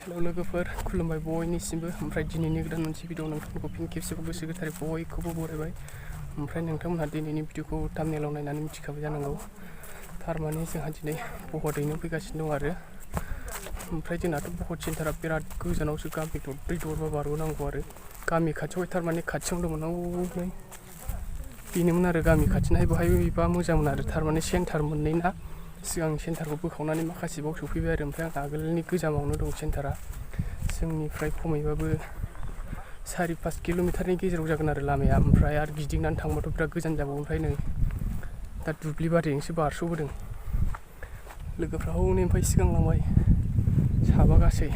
Hello लोगोफोर खुलुमबाय बयनिसिमबो। ओमफ्राय दिनैनि गोदान मोनसे भिडिअ नोंथांमोनखौ फिन खेबसेबाव गोसो गोथारै बयखौबो बरायबाय। ओमफ्राय नोंथांमोनहा दिनैनि भिडिअखौ थाम्बनेलाव नायनानै मिथिखाबाय जानांगौ। थारमाने जोंहा दिनै बहत दैनो फैगासिनो दं आरो ओमफ्राय जोंनाथ' बहत सेन्टारा बिराद गोजानावसो गामि दरब्रै दरबा बारबोनांगौ आरो गामि खाथियावहाय थारमाने खाथियावनो दंमोन बेनोमोन आरो गामि खाथिनाहाय बहायबा मोजांमोन आरो थारमाने सेन्टार मोननै ना सिगां सेन्टारखौ बोखावनानै माखासेबाव सफैबाय आरो ओमफ्राय आं आगोलनि गोजामावनो दं सेन्टारा जोंनिफ्राय खमैबाबो 4-5 किल'मिटारनि गेजेराव जागोन आरो लामाया। ओमफ्राय आरो गिदिंनानै थांबाथ' बिराद गोजान जाबावो। ओमफ्राय नै दा दुब्लि बारिजोंसो बारस'बोदों लोगोफ्रा हनै ओमफ्राय सिगांलांबाय साबा गासै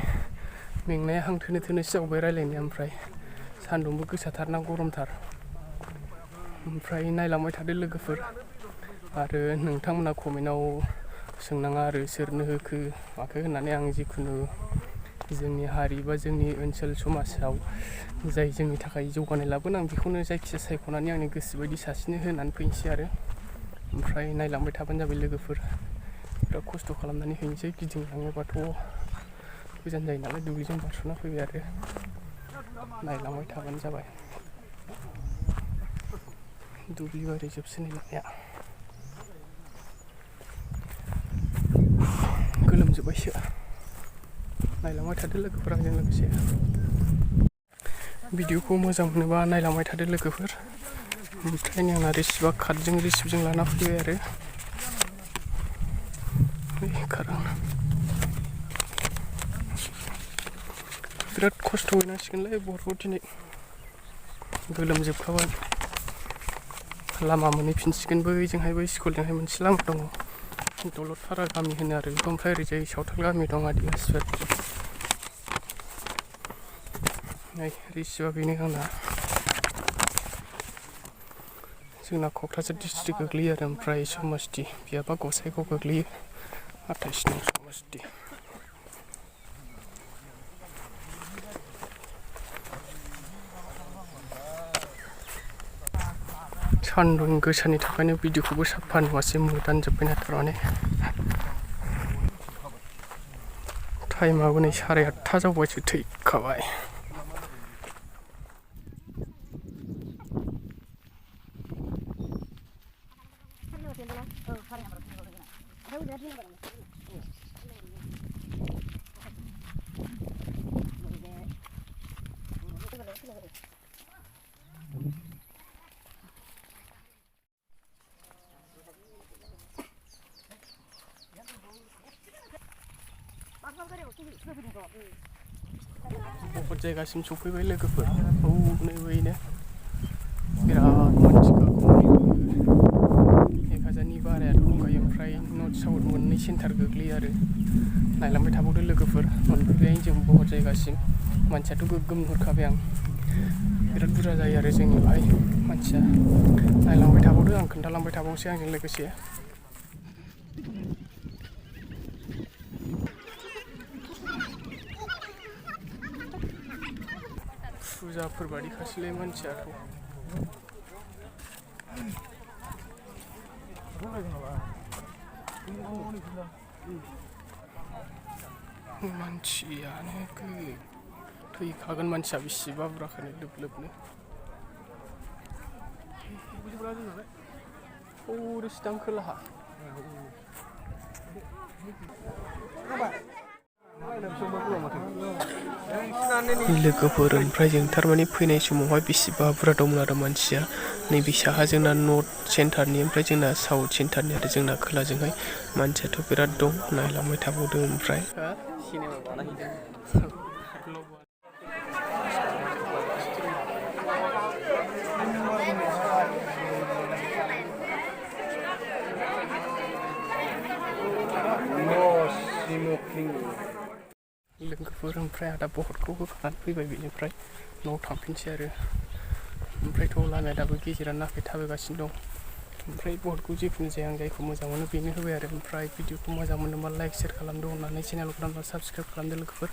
मेंनाया हां थोनो थोनोसो जाबाय रायलायनाया। ओमफ्राय सान्दुंबो गोसाथारना गरमथार। ओमफ्राय नायलांबाय थादो लोगोफोर आरो नोंथांमोना कमेन्टआव सोंनाङा आरो सोरनो होखो माखो होननानै। आं जिखुनु जोंनि हारि बा जोंनि ओनसोल समाजाव जाय जोंनि थाखाय जौगानाय लाबोन आं बेखौनो जायखिजाया सायख'नानै आंनि गोसोबायदि सासेनो होनानै फैनोसै आरो ओमफ्राय नायलांबाय थाबानो जाबाय लोगोफोर। बिराद खस्थ' खालामनानै हैनोसै गिदिंलाङोबाथ' गोजान जायो नालाय दुब्लिजों बारस'ना फैबाय आरो नायलांबाय थाबानो जाबाय। दुब्लि बारि जोबसै नाया गोलोमजोब्बायसो। नायलांबाय थादो लोगोफोर आंजों लोगोसे। भिडिअखौ मोजां मोनोबा नायलांबाय थादो लोगोफोर। ओमफ्राय आंना रिसिभा कार्डजों रिसिभजों लाना फैबाय आरो बिराद खस्थ' हैनांसिगोनलै बर'खौ दिनै गोलोमजोबखाबाय। लामा मोनहैफिनसिगोन बैजोंहाय बै स्कुलजोंहाय मोनसे लामा दङ दलतपारा गामि होनो आरो बेखौ। ओमफ्राय ओरैजाय सावथाल गामि दं आदिबासिफोर। नै रिसिभा बेनो आंना। जोंना क'क्राझार डिस्ट्रिक्ट गोग्लैयो आरो ओमफ्राय समस्ति बियाबा गसाइगाव गोग्लैयो 28 नं समस्ति। सान्दुं गोसानि थाखायनो भिडिअखौबो साफा नुवासै मोदानजोब्बायना थारमाने। टाइमाबो नै 8:30 जाबायसो थैखाबाय। बहुत जायगासिम सफैबाय लोगोफोर। नै बैनो बिराद मानसिखौ 1000नि बारायाथ' दंखायो। ओमफ्राय नर्थ साउथ मोननै सेन्टार गोग्लैयो आरो नायलांबाय थाबावदो लोगोफोर। मोनफैबाय जों बहुत जायगासिम। मानसियाथ' गोगोम नुहुरखाबाय आं बिराद बुरजा जायो आरो जोंनि बाहाय मानसिया। नायलांबाय थाबावदो आं खोन्थालांबाय थाबावनोसै आंजों लोगोसे। फुजाफोर बादिखासैलै मानसियाथ' मानसियानो थैखागोन मानसिया बेसेबा बुरजाखायनो लोब लोबनो। हरै सिदां खोलाहा लोगोफोर। ओमफ्राय जों थारमाने फैनाय समावहाय बेसेबा बुरजा दंमोन आरो मानसिया। नैबे साहा जोंना नर्थ सेन्टारनि ओमफ्राय जोंना साउथ सेन्टारनि आरो जोंना खोलाजोंहाय मानसियाथ' बिराद दं। नायलांबाय थाबावदों। ओमफ्राय लोगोफोर ओमफ्राय आदा बहतखौ होखानानै फैबाय बेनिफ्राय न'आव थांफिनसै आरो ओमफ्रायथ' लामाया दाबो गेजेराव नाफै थाबायगासिनो दं। ओमफ्राय बहतखौ जिखुनु जाया आं जायखौ मोजां मोनो बेनो होबाय आरो। ओमफ्राय भिडिअखौ मोजां मोनोबा लाइक शेयार खालामदो अननानै चेनेलखौ साबस्क्राइब खालामदो लोगोफोर।